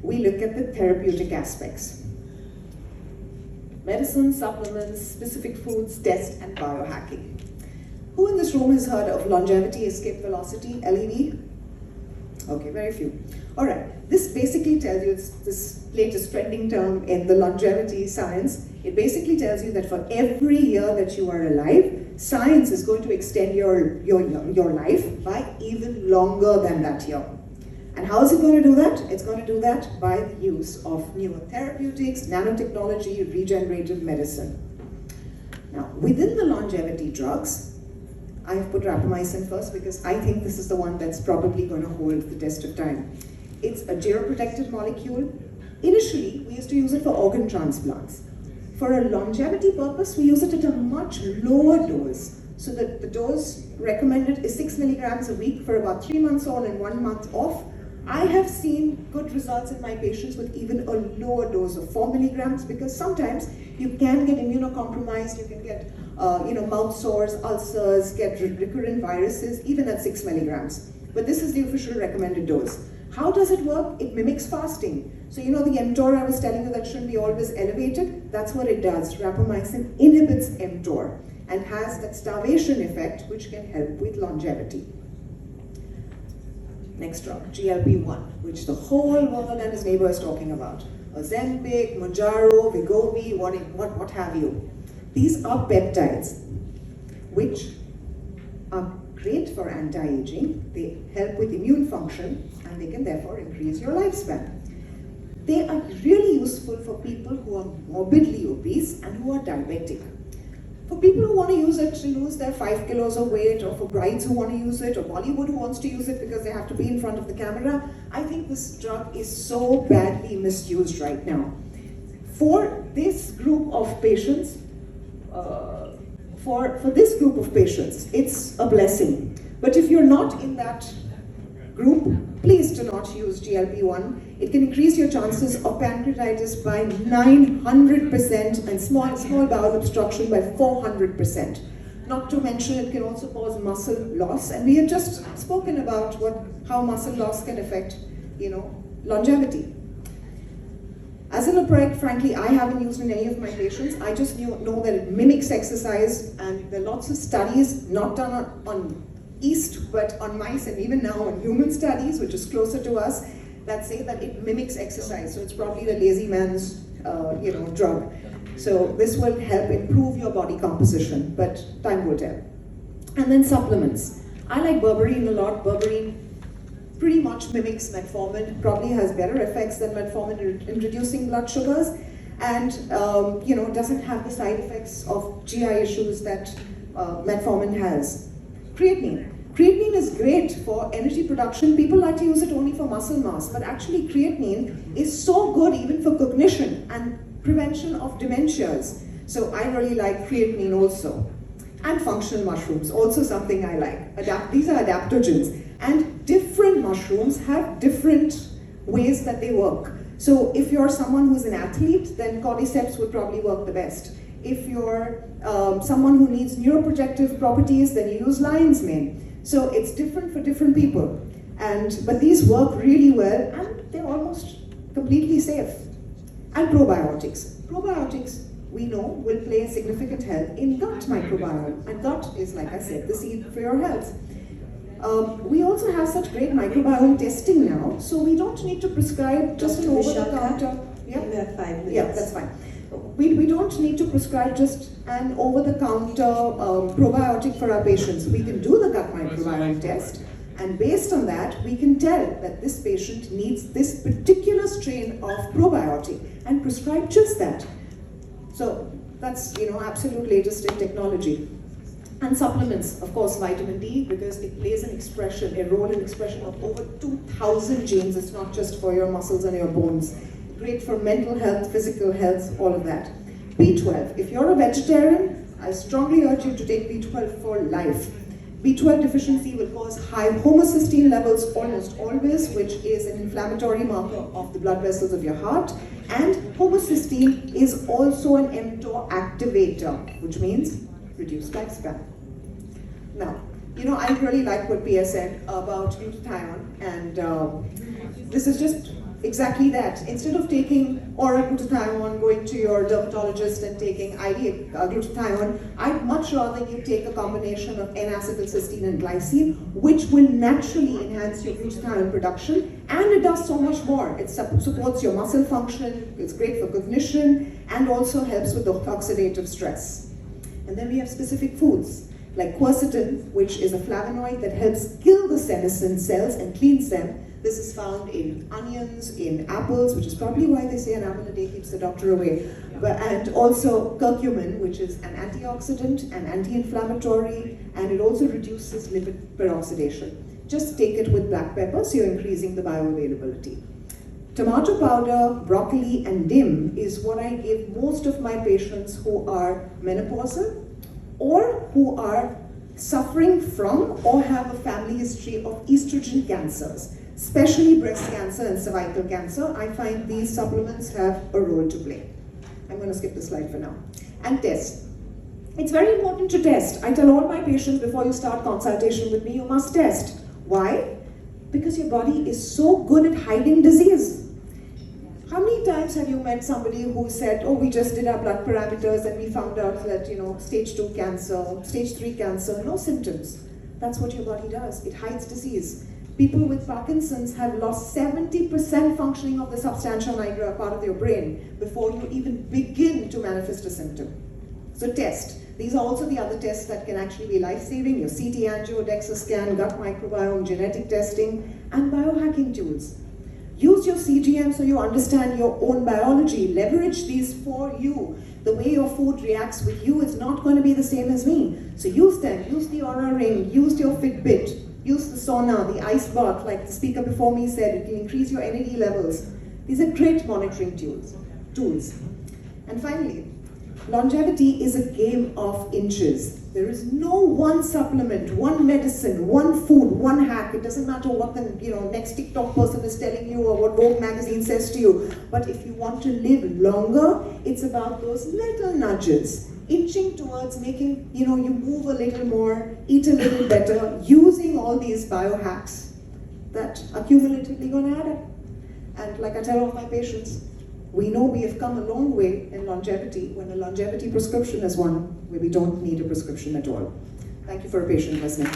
we look at the therapeutic aspects. Medicine, supplements, specific foods, test, and biohacking. Who in this room has heard of longevity escape velocity, LEV? Okay, very few. All right, this basically tells you, it's this latest trending term in the longevity science. It basically tells you that for every year that you are alive, science is going to extend your life by even longer than that year. And how is it going to do that? It's going to do that by the use of newer therapeutics, nanotechnology, regenerative medicine. Now, within the longevity drugs, I have put rapamycin first because I think this is the one that's probably going to hold the test of time. It's a geroprotective molecule. Initially, we used to use it for organ transplants. For a longevity purpose, we use it at a much lower dose. So that the dose recommended is 6 milligrams a week for about 3 months on and 1 month off. I have seen good results in my patients with even a lower dose of 4 milligrams because sometimes you can get immunocompromised, you can get mouth sores, ulcers, get recurrent viruses, even at 6 milligrams. But this is the official recommended dose. How does it work? It mimics fasting. So the mTOR I was telling you that shouldn't be always elevated, that's what it does. Rapamycin inhibits mTOR and has that starvation effect which can help with longevity. Next drug, GLP-1, which the whole world and his neighbor is talking about. Ozempic, Mounjaro, Wegovy, what have you. These are peptides which are great for anti-aging. They help with immune function and they can therefore increase your lifespan. They are really useful for people who are morbidly obese and who are diabetic. For people who want to use it to lose their 5 kilos of weight, or for brides who want to use it, or Bollywood who wants to use it because they have to be in front of the camera, I think this drug is so badly misused right now. For this group of patients, it's a blessing. But if you're not in that group, please do not use GLP-1. It can increase your chances of pancreatitis by 900% and small bowel obstruction by 400%. Not to mention it can also cause muscle loss. And we have just spoken about how muscle loss can affect, longevity. Azelaprag, frankly, I haven't used in any of my patients. I just know that it mimics exercise, and there are lots of studies not done on yeast, but on mice, and even now on human studies, which is closer to us, that say that it mimics exercise. So it's probably the lazy man's, drug. So this will help improve your body composition, but time will tell. And then supplements. I like berberine a lot. Berberine pretty much mimics metformin, probably has better effects than metformin in reducing blood sugars, and doesn't have the side effects of GI issues that metformin has. Creatinine. Creatinine is great for energy production. People like to use it only for muscle mass, but actually creatinine is so good even for cognition and prevention of dementias. So I really like creatinine also. And functional mushrooms, also something I like. These are adaptogens. And different mushrooms have different ways that they work. So if you're someone who's an athlete, then cordyceps would probably work the best. If you're someone who needs neuroprotective properties, then you use lion's mane. So it's different for different people. But these work really well, and they're almost completely safe. And probiotics. Probiotics, we know, will play a significant help in gut microbiome. And gut is, like I said, the seed for your health. We also have such great microbiome testing now, so we don't need to prescribe just an over-the-counter. Yeah, you have 5 minutes. Yeah, that's fine. We don't need to prescribe just an over-the-counter probiotic for our patients. We can do the gut microbiome test, and based on that, we can tell that this patient needs this particular strain of probiotic and prescribe just that. So that's absolute latest in technology. And supplements, of course, vitamin D, because it plays a role in expression of over 2,000 genes. It's not just for your muscles and your bones. Great for mental health, physical health, all of that. B12. If you're a vegetarian, I strongly urge you to take B12 for life. B12 deficiency will cause high homocysteine levels almost always, which is an inflammatory marker of the blood vessels of your heart. And homocysteine is also an mTOR activator, which means reduced lifespan. Now, I really like what Pia said about glutathione, and this is just Exactly that. Instead of taking oral glutathione, going to your dermatologist and taking IV glutathione, I'd much rather you take a combination of N-acetylcysteine and glycine, which will naturally enhance your glutathione production, and it does so much more. It supports your muscle function, it's great for cognition, and also helps with the oxidative stress. And then we have specific foods, like quercetin, which is a flavonoid that helps kill the senescent cells and cleans them. This is found in onions, in apples, which is probably why they say an apple a day keeps the doctor away. And also curcumin, which is an antioxidant, an anti-inflammatory, and it also reduces lipid peroxidation. Just take it with black pepper, so you're increasing the bioavailability. Tomato powder, broccoli, and dim is what I give most of my patients who are menopausal or who are suffering from or have a family history of estrogen cancers, especially breast cancer and cervical cancer. I find these supplements have a role to play. I'm going to skip this slide for now. And test. It's very important to test. I tell all my patients before you start consultation with me, you must test. Why? Because your body is so good at hiding disease. How many times have you met somebody who said, oh, we just did our blood parameters and we found out that, stage 2 cancer, stage 3 cancer, no symptoms. That's what your body does. It hides disease. People with Parkinson's have lost 70% functioning of the substantia nigra part of your brain before you even begin to manifest a symptom. So test. These are also the other tests that can actually be life-saving, your CT angio, DEXA scan, gut microbiome, genetic testing, and biohacking tools. Use your CGM so you understand your own biology. Leverage these for you. The way your food reacts with you is not going to be the same as me. So use them. Use the Aura Ring. Use your Fitbit. Use the sauna, the ice bath, like the speaker before me said. It can increase your NAD levels. These are great monitoring tools. And finally, longevity is a game of inches. There is no one supplement, one medicine, one food, one hack. It doesn't matter what the next TikTok person is telling you or what Vogue magazine says to you. But if you want to live longer, it's about those little nudges, inching towards making you move a little more, eat a little better, using all these biohacks that are cumulatively going to add up. And like I tell all my patients, we know we have come a long way in longevity when a longevity prescription is one where we don't need a prescription at all. Thank you for your patient listening.